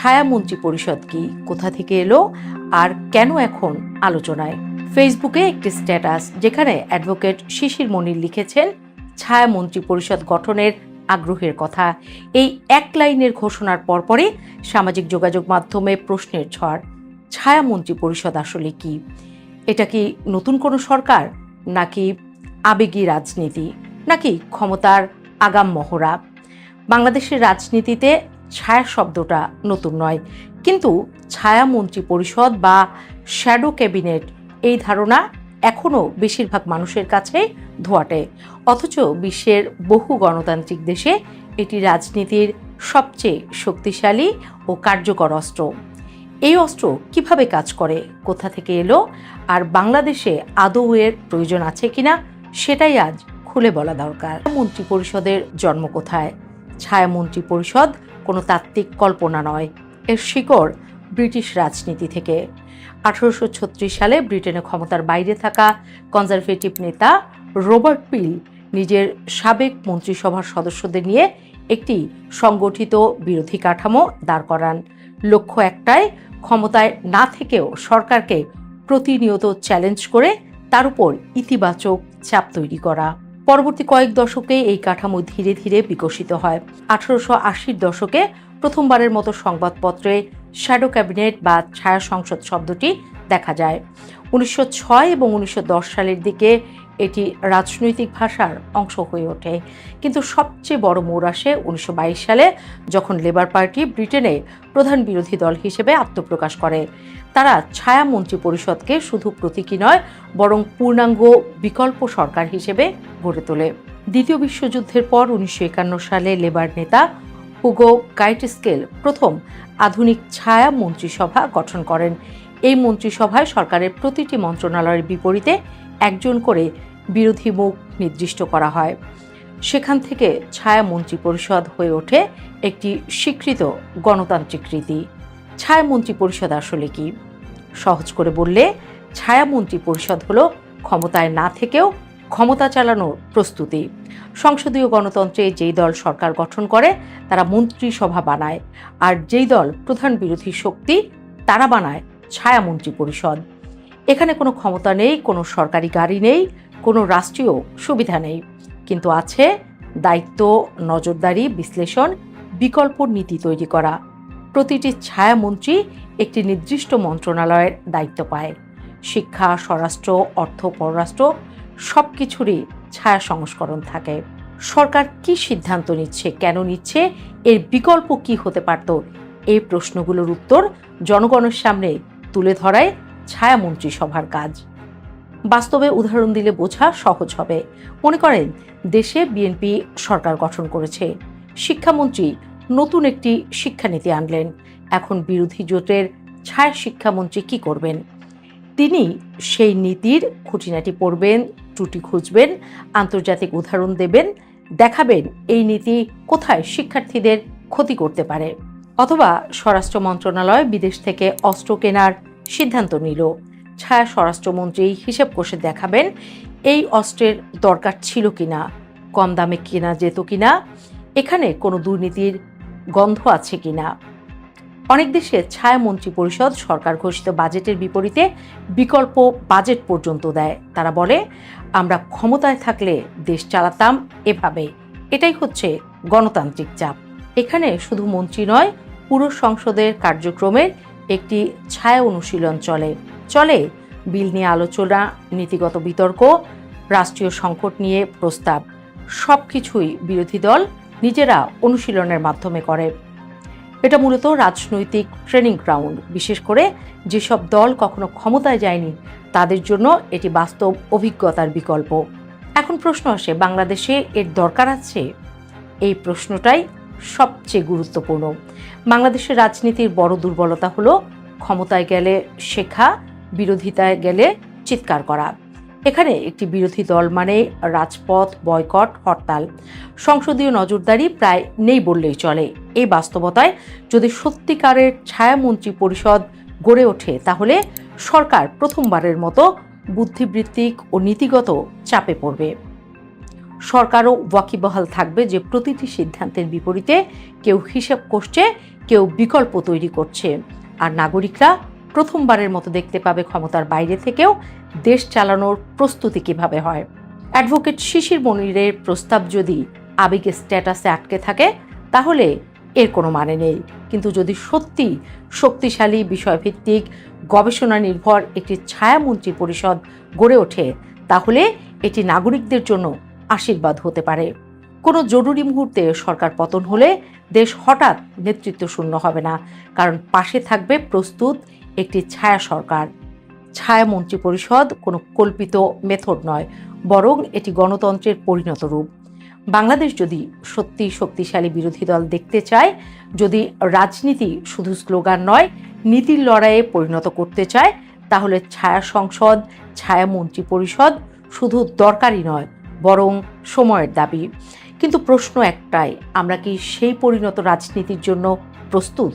ছায়া মন্ত্রী পরিষদ কি, কোথা থেকে এলো আর কেন এখন আলোচনায়? ফেসবুকে একটি স্ট্যাটাস যেখানে অ্যাডভোকেট শিশির মনির লিখেছেন ছায়া মন্ত্রী পরিষদ গঠনের আগ্রহের কথা। এই এক লাইনের ঘোষণার পরপরই সামাজিক যোগাযোগ মাধ্যমে প্রশ্নের ঝড়। ছায়া মন্ত্রী পরিষদ আসলে কি? এটা কি নতুন কোনো সরকার, নাকি আবেগী রাজনীতি, নাকি ক্ষমতার আগাম মহড়া? বাংলাদেশের রাজনীতিতে ছায়া শব্দটা নতুন নয়, কিন্তু ছায়া মন্ত্রী পরিষদ বা শ্যাডো ক্যাবিনেট এই ধারণা এখনও বেশিরভাগ মানুষের কাছে ধোঁয়াটে। অথচ বিশ্বের বহু গণতান্ত্রিক দেশে এটি রাজনীতির সবচেয়ে শক্তিশালী ও কার্যকর অস্ত্র। এই অস্ত্র কিভাবে কাজ করে, কোথা থেকে এলো, আর বাংলাদেশে আদৌ এর প্রয়োজন আছে কিনা সেটাই আজ খুলে বলা দরকার। মন্ত্রী পরিষদের জন্ম কোথায়? ছায়া মন্ত্রী পরিষদ কোনো তাত্ত্বিক কল্পনা নয়, এর শিকড় ব্রিটিশ রাজনীতি থেকে। 1836 সালে ব্রিটেনে ক্ষমতার বাইরে থাকা কনজারভেটিভ নেতা রবার্ট পিল নিজের সাবেক মন্ত্রিসভার সদস্যদের নিয়ে একটি সংগঠিত বিরোধী কাঠামো দাঁড় করান। লক্ষ্য একটাই, ক্ষমতায় না থেকেও সরকারকে প্রতিনিয়ত চ্যালেঞ্জ করে তার উপর ইতিবাচক চাপ তৈরি করা। পরবর্তী কয়েক দশকে এই কাঠামো ধীরে ধীরে বিকশিত হয়। 1880-র দশকে প্রথমবারের মতো সংবাদপত্রে শ্যাডো ক্যাবিনেট বা ছায়া সংসদ শব্দটি দেখা যায়। 1906 এবং 1910 সালের দিকে এটি রাজনৈতিক ভাষার অংশ হয়ে ওঠে। কিন্তু সবচেয়ে বড় মোড় আসে 1922 সালে, যখন লেবার পার্টি ব্রিটেনে প্রধান বিরোধী দল হিসেবে আত্মপ্রকাশ করে। তারা ছায়া মন্ত্রী পরিষদকে শুধু প্রতীকী নয়, বরং পূর্ণাঙ্গ বিকল্প সরকার হিসেবে গড়ে তোলে। দ্বিতীয় বিশ্বযুদ্ধের পর 1951 সালে লেবার নেতা হুগো গাইটস্কেল প্রথম আধুনিক ছায়া মন্ত্রিসভা গঠন করেন। এই মন্ত্রিসভায় সরকারের প্রতিটি মন্ত্রণালয়ের বিপরীতে একজন করে বিরোধী মুখ নির্দিষ্ট করা হয়। সেখান থেকে ছায়া মন্ত্রী পরিষদ হয়ে ওঠে একটি স্বীকৃত গণতান্ত্রিক রীতি। ছায়া মন্ত্রী পরিষদ আসলে কি? সহজ করে বললে, ছায়া মন্ত্রী পরিষদ হলো ক্ষমতায় না থেকেও ক্ষমতা চালানোর প্রস্তুতি। সংসদীয় গণতন্ত্রে যেই দল সরকার গঠন করে তারা মন্ত্রিসভা বানায়, আর যেই দল প্রধান বিরোধী শক্তি তারা বানায় ছায়া মন্ত্রী পরিষদ। এখানে কোনো ক্ষমতা নেই, কোনো সরকারি গাড়ি নেই, কোনো রাষ্ট্রীয় সুবিধা নেই, কিন্তু আছে দায়িত্ব, নজরদারি, বিশ্লেষণ, বিকল্প নীতি তৈরি করা। প্রতিটি ছায়া মন্ত্রী একটি নির্দিষ্ট মন্ত্রণালয়ের দায়িত্ব পায়। শিক্ষা, স্বরাষ্ট্র, অর্থ, পররাষ্ট্র সব কিছুরই ছায়া সংস্করণ থাকে। সরকার কি সিদ্ধান্ত নিচ্ছে, কেন নিচ্ছে, এর বিকল্প কি হতে পারত, এই প্রশ্নগুলোর উত্তর জনগণের সামনে তুলে ধরায় ছায়া মন্ত্রিসভার কাজ। বাস্তবে উদাহরণ দিলে বোঝা সহজ হবে। মনে করেন দেশে বিএনপি সরকার গঠন করেছে, শিক্ষামন্ত্রী নতুন একটি শিক্ষানীতি আনলেন। এখন বিরোধী জোটের ছায়া শিক্ষামন্ত্রী কি করবেন? তিনি সেই নীতির খুঁটিনাটি পড়বেন, ত্রুটি খুঁজবেন, আন্তর্জাতিক উদাহরণ দেবেন, দেখাবেন এই নীতি কোথায় শিক্ষার্থীদের ক্ষতি করতে পারে। অথবা স্বরাষ্ট্র মন্ত্রণালয় বিদেশ থেকে অস্ত্র কেনার সিদ্ধান্ত নিল, ছায়া স্বরাষ্ট্রমন্ত্রী হিসেব কষে দেখাবেন এই অস্ত্রের দরকার ছিল কিনা, কম দামে কেনা যেত কিনা, এখানে কোনো দুর্নীতির গন্ধ আছে কিনা। অনেক দেশে ছায়া মন্ত্রী পরিষদ সরকার ঘোষিত বাজেটের বিপরীতে বিকল্প বাজেট পর্যন্ত দেয়। তারা বলে, আমরা ক্ষমতায় থাকলে দেশ চালাতাম এভাবে। এটাই হচ্ছে গণতান্ত্রিক চাপ। এখানে শুধু মন্ত্রী নয়, পুরো সংসদের কার্যক্রমের একটি ছায়া অনুশীলন চলে বিল নিয়ে আলোচনা, নীতিগত বিতর্ক, রাষ্ট্রীয় সংকট নিয়ে প্রস্তাব, সব কিছুই বিরোধী দল নিজেরা অনুশীলনের মাধ্যমে করে। এটা মূলত রাজনৈতিক ট্রেনিং গ্রাউন্ড। বিশেষ করে যেসব দল কখনো ক্ষমতায় যায়নি তাদের জন্য এটি বাস্তব অভিজ্ঞতার বিকল্প। এখন প্রশ্ন আসে, বাংলাদেশে এর দরকার আছে? এই প্রশ্নটাই সবচেয়ে গুরুত্বপূর্ণ। বাংলাদেশের রাজনীতির বড় দুর্বলতা হলো ক্ষমতায় গেলে শেখা, বিরোধিতায় গেলে চিৎকার করা। এখানে একটি বিরোধী দল মানে রাজপথ, বয়কট, হরতাল। সংসদীয় নজরদারি প্রায় নেই বললেই চলে। এই বাস্তবতায় যদি সত্যিকারের ছায়ামন্ত্রী পরিষদ গড়ে ওঠে, তাহলে সরকার প্রথমবারের মতো বুদ্ধিবৃত্তিক ও নীতিগত চাপে পড়বে। সরকারও ওয়াকিবহাল থাকবে যে প্রতিটি সিদ্ধান্তের বিপরীতে কেউ হিসেব কষছে, কেউ বিকল্প তৈরি করছে, আর নাগরিকরা প্রথমবারের মতো দেখতে পাবে ক্ষমতার বাইরে থেকেও দেশ চালানোর প্রস্তুতি কিভাবে হয়। অ্যাডভোকেট শিশির মনিরের প্রস্তাব যদি আবেগের স্ট্যাটাসে আটকে থাকে তাহলে এর কোনো মানে নেই, কিন্তু যদি সত্যি শক্তিশালী বিষয়ভিত্তিক গবেষণা নির্ভর একটি ছায়ামন্ত্রী পরিষদ গড়ে ওঠে তাহলে এটি নাগরিকদের জন্য আশীর্বাদ হতে পারে। কোনো জরুরি মুহূর্তে সরকার পতন হলে দেশ হঠাৎ নেতৃত্ব শূন্য হবে না, কারণ পাশে থাকবে প্রস্তুত একটি ছায়া সরকার। ছায়া মন্ত্রী পরিষদ কোনো কল্পিত মেথড নয়, বরং এটি গণতন্ত্রের পরিণত রূপ। বাংলাদেশ যদি সত্যি শক্তিশালী বিরোধী দল দেখতে চায়, যদি রাজনীতি শুধু স্লোগান নয় নীতির লড়াইয়ে পরিণত করতে চায়, তাহলে ছায়া সংসদ, ছায়া মন্ত্রী পরিষদ শুধু দরকারি নয়, বরং সময়ের দাবি। কিন্তু প্রশ্ন একটাই, আমরা কি সেই পরিণত রাজনীতির জন্য প্রস্তুত?